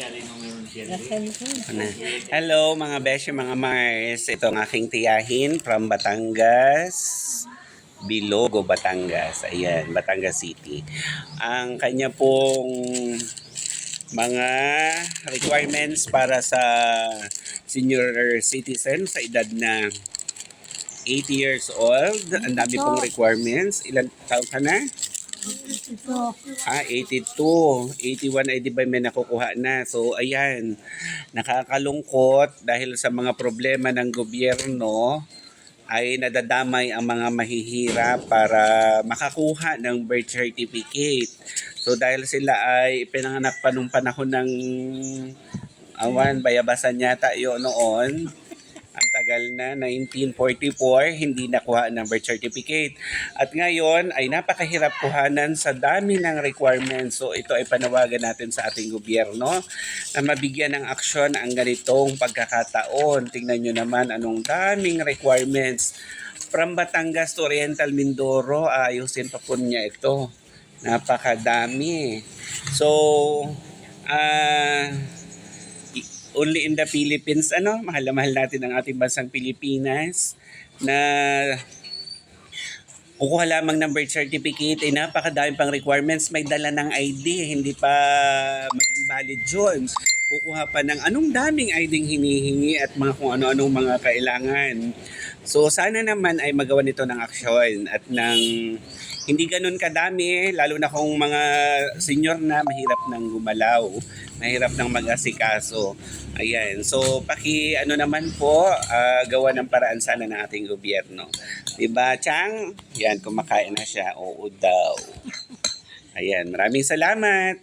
Ano? Hello mga beshi, mga Mars. Ito ang aking tiyahin from Batangas. Bilogo, Batangas. Ayan, Batangas City. Ang kanya pong mga requirements para sa senior citizen sa edad na 80 years old. Ang dami pong requirements. Ilan taon ka na? 82. 81 ay di ba may nakukuha na. So, ayan. Nakakalungkot dahil sa mga problema ng gobyerno ay nadadamay ang mga mahihirap para makakuha ng birth certificate. So, dahil sila ay pinanganak pa nung panahon ng bayabasan yata yun noon. Ang tagal na, 1944, hindi nakuha ng birth certificate. At ngayon ay napakahirap kuhanan sa dami ng requirements. So ito ay panawagan natin sa ating gobyerno na mabigyan ng aksyon ang ganitong pagkakataon. Tingnan nyo naman anong daming requirements. From Batangas to Oriental Mindoro, ayusin pa po niya ito. Napakadami. So, only in the Philippines, mahal na mahal natin ang ating bansang Pilipinas na kukuha lamang ng birth certificate ay napakadaming pang requirements. May dala ng ID, hindi pa maging valid yun. Kukuha pa ng anong daming ID hinihingi at mga kung ano-anong mga kailangan. So sana naman ay magawa nito ng aksyon at ng hindi ganun kadami, lalo na kung mga senior na mahirap nang gumalaw, mahirap nang mag-asikaso. Ayan. So, naman po, gawa ng paraan sana ng ating gobyerno. Diba, Chang? Yan, kumakain na siya. Oo daw. Ayan, maraming salamat.